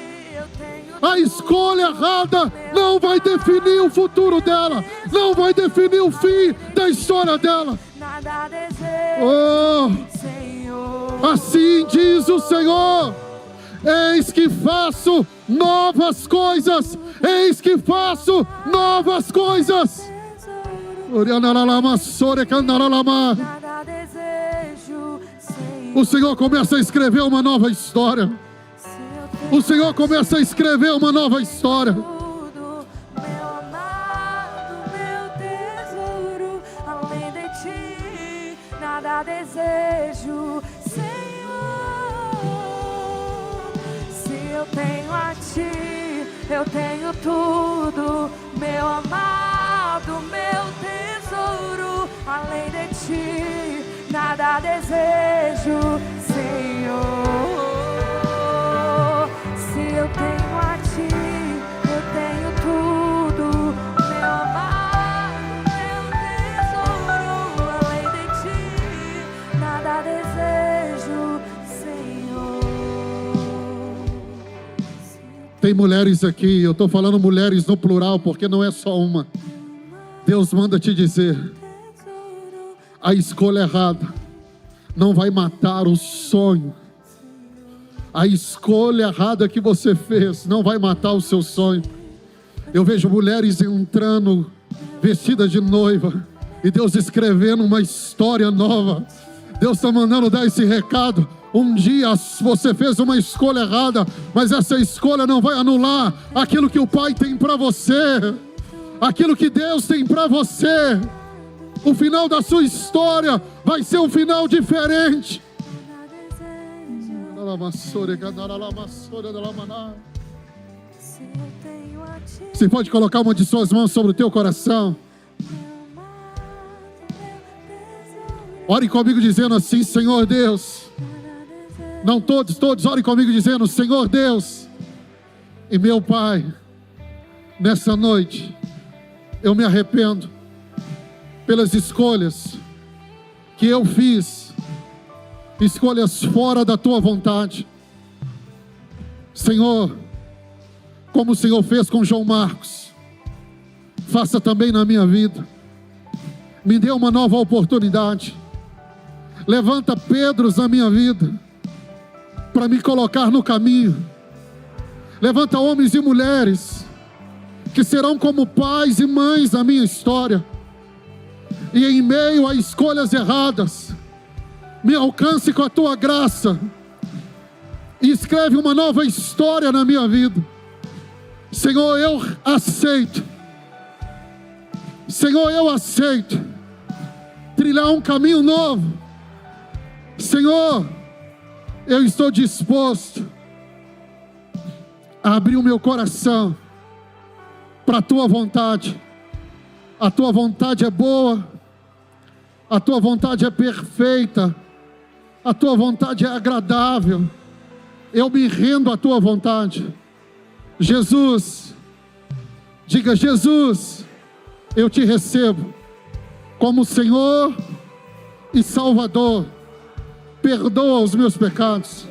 A escolha errada não vai definir o futuro dela, não vai definir o fim da história dela. Oh, assim diz o Senhor: eis que faço novas coisas, eis que faço novas coisas. O Senhor começa a escrever uma nova história. O Senhor começa a escrever uma nova história. Meu amado, meu tesouro, além de ti, nada desejo, Senhor. Se eu tenho a ti, eu tenho tudo. Meu amado, meu tesouro, além de ti, nada desejo, Senhor. Eu tenho a ti, eu tenho tudo, meu amado, meu tesouro, além de ti, nada desejo, Senhor. Tem mulheres aqui, eu estou falando mulheres no plural, porque não é só uma. Deus manda te dizer: a escolha errada não vai matar o sonho. A escolha errada que você fez não vai matar o seu sonho. Eu vejo mulheres entrando vestidas de noiva e Deus escrevendo uma história nova. Deus está mandando dar esse recado. Um dia você fez uma escolha errada, mas essa escolha não vai anular aquilo que o Pai tem para você, aquilo que Deus tem para você. O final da sua história vai ser um final diferente. Você pode colocar uma de suas mãos sobre o teu coração. Ore comigo dizendo assim: Senhor Deus. Não todos, orem comigo dizendo: Senhor Deus e meu Pai, nessa noite eu me arrependo pelas escolhas que eu fiz, escolhas fora da tua vontade. Senhor, como o Senhor fez com João Marcos, faça também na minha vida. Me dê uma nova oportunidade. Levanta Pedros na minha vida para me colocar no caminho. Levanta homens e mulheres que serão como pais e mães na minha história. E em meio a escolhas erradas, me alcance com a tua graça e escreve uma nova história na minha vida. Senhor, eu aceito. Senhor, eu aceito trilhar um caminho novo. Senhor, eu estou disposto a abrir o meu coração para a tua vontade. A tua vontade é boa, a tua vontade é perfeita, a tua vontade é agradável. Eu me rendo à tua vontade. Jesus, diga: Jesus, eu te recebo como Senhor e Salvador. Perdoa os meus pecados.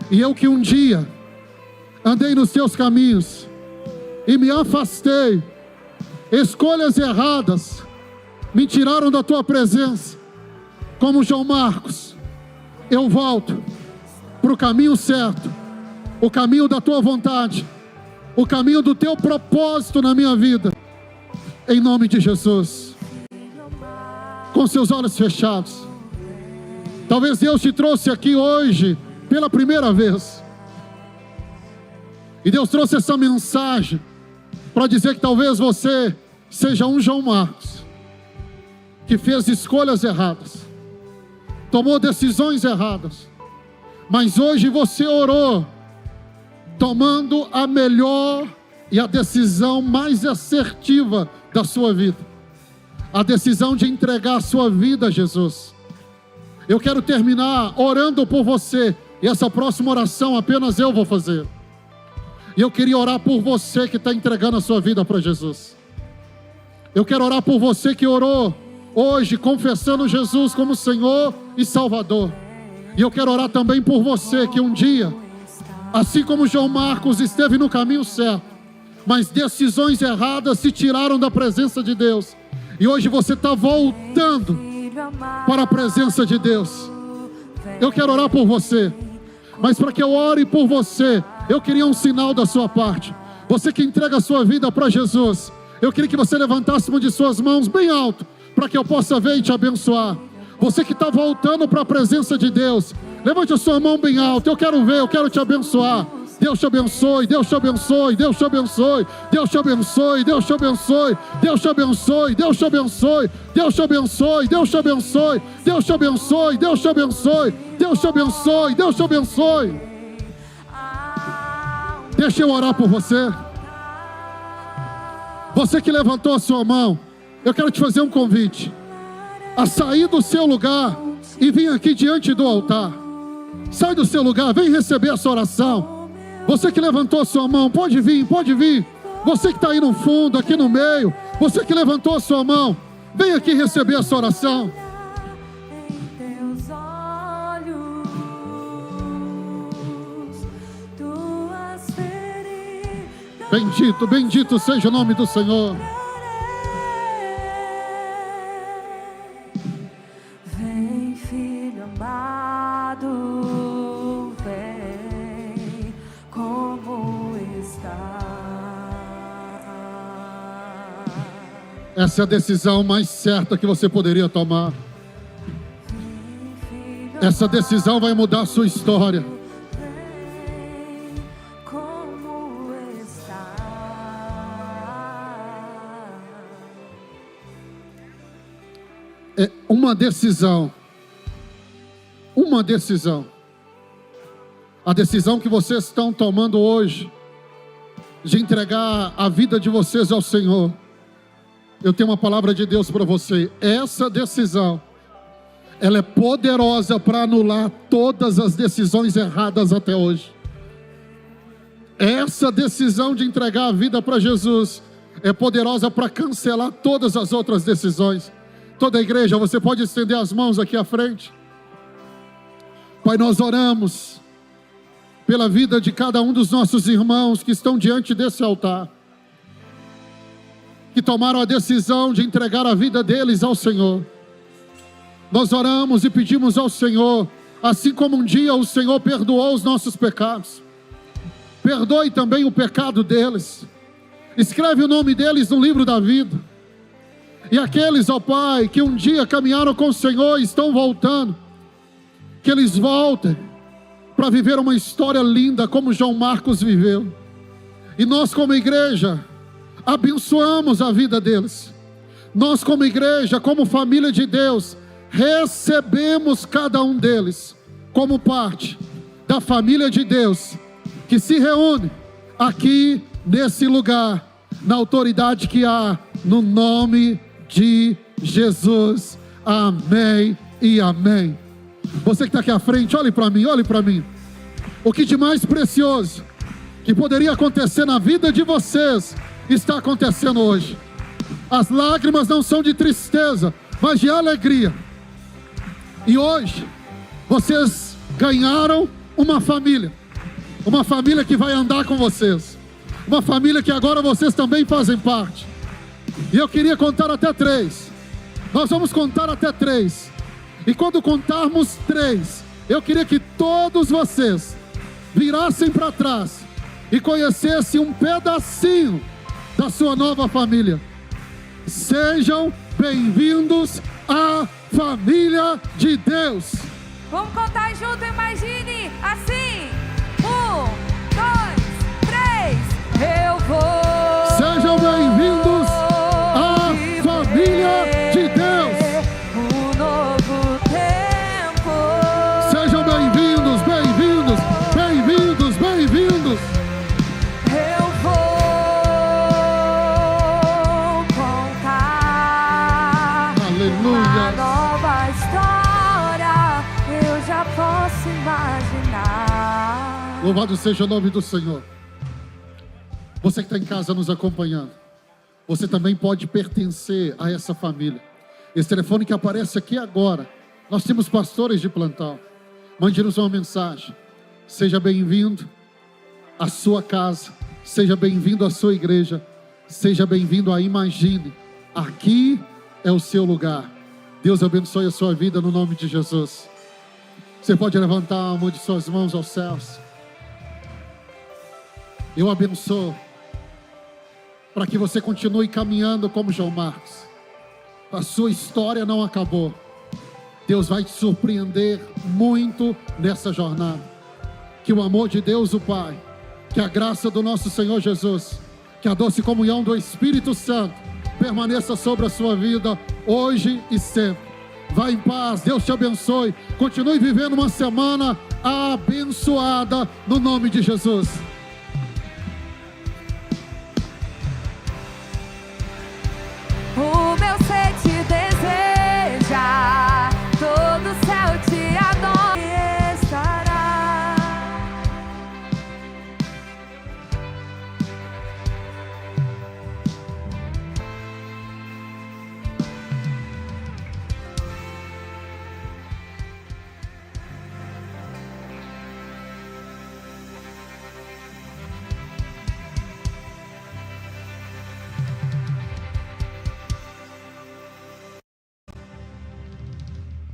E eu que um dia andei nos teus caminhos e me afastei, escolhas erradas me tiraram da tua presença, como João Marcos, eu volto para o caminho certo, o caminho da tua vontade. o caminho do teu propósito na minha vida. Em nome de Jesus. Com seus olhos fechados. Talvez Deus te trouxe aqui hoje pela primeira vez. E Deus trouxe essa mensagem para dizer que talvez você seja um João Marcos, que fez escolhas erradas, tomou decisões erradas, mas hoje você orou, tomando a melhor e a decisão mais assertiva da sua vida, a decisão de entregar a sua vida a Jesus. Eu quero terminar orando por você, e essa próxima oração apenas eu vou fazer. E eu queria orar por você que está entregando a sua vida para Jesus. Eu quero orar por você que orou hoje, confessando Jesus como Senhor e Salvador. E eu quero orar também por você que um dia, assim como João Marcos esteve no caminho certo, mas decisões erradas se tiraram da presença de Deus. E hoje você está voltando para a presença de Deus. Eu quero orar por você. Mas para que eu ore por você, eu queria um sinal da sua parte. Você que entrega a sua vida para Jesus, eu queria que você levantasse uma de suas mãos bem alto, para que eu possa ver e te abençoar. Você que está voltando para a presença de Deus, levante a sua mão bem alto. Eu quero ver, eu quero te abençoar. Deus te abençoe, Deus te abençoe, Deus te abençoe, Deus te abençoe, Deus te abençoe, Deus te abençoe, Deus te abençoe, Deus te abençoe, Deus te abençoe, Deus te abençoe, Deus te abençoe, Deus te abençoe, Deus te abençoe. Deixa eu orar por você. Você que levantou a sua mão, eu quero te fazer um convite a sair do seu lugar e vir aqui diante do altar. Sai do seu lugar, vem receber essa oração. Você que levantou a sua mão, pode vir, pode vir. Você que está aí no fundo, aqui no meio, você que levantou a sua mão, vem aqui receber essa oração. Em teus olhos, tuas feridas. Bendito, bendito seja o nome do Senhor. Vem, filho amado, vem como está. Essa é a decisão mais certa que você poderia tomar. Essa decisão vai mudar a sua história. Vem como está. É uma decisão. Uma decisão. A decisão que vocês estão tomando hoje, de entregar a vida de vocês ao Senhor. Eu tenho uma palavra de Deus para você. Essa decisão, ela é poderosa para anular todas as decisões erradas até hoje. Essa decisão de entregar a vida para Jesus é poderosa para cancelar todas as outras decisões. Toda a igreja, você pode estender as mãos aqui à frente. Pai, nós oramos pela vida de cada um dos nossos irmãos que estão diante desse altar, que tomaram a decisão de entregar a vida deles ao Senhor. Nós oramos e pedimos ao Senhor, assim como um dia o Senhor perdoou os nossos pecados, perdoe também o pecado deles, escreve o nome deles no livro da vida. E aqueles, ó Pai, que um dia caminharam com o Senhor e estão voltando, que eles voltem para viver uma história linda como João Marcos viveu. E nós como igreja abençoamos a vida deles. Nós como igreja, como família de Deus, recebemos cada um deles como parte da família de Deus, que se reúne aqui nesse lugar, na autoridade que há no nome de Jesus. Amém e amém. Você que está aqui à frente, olhe para mim, olhe para mim. O que de mais precioso que poderia acontecer na vida de vocês está acontecendo hoje. As lágrimas não são de tristeza, mas de alegria. E hoje vocês ganharam uma família que vai andar com vocês, uma família que agora vocês também fazem parte. E eu queria contar até 3. Nós vamos contar até 3. E quando contarmos 3, eu queria que todos vocês virassem para trás e conhecesse um pedacinho da sua nova família. Sejam bem-vindos à família de Deus. Vamos contar junto, imagine assim. 1, 2, 3. Eu vou. Sejam bem-vindos à família de Deus. Um novo tempo. Sejam bem-vindos, bem-vindos, bem-vindos, bem-vindos. Eu vou contar uma Aleluia. nova história. Eu já posso imaginar. Louvado seja o nome do Senhor. Você que está em casa nos acompanhando, você também pode pertencer a essa família. Esse telefone que aparece aqui agora, nós temos pastores de plantão. Mande-nos uma mensagem. Seja bem-vindo à sua casa, seja bem-vindo à sua igreja, seja bem-vindo a Imagine. Aqui é o seu lugar. Deus abençoe a sua vida no nome de Jesus. Você pode levantar uma de suas mãos aos céus. Eu abençoo para que você continue caminhando como João Marcos. A sua história não acabou. Deus vai te surpreender muito nessa jornada. Que o amor de Deus, o Pai, que a graça do nosso Senhor Jesus, que a doce comunhão do Espírito Santo permaneça sobre a sua vida hoje e sempre. Vá em paz, Deus te abençoe. Continue vivendo uma semana abençoada no nome de Jesus.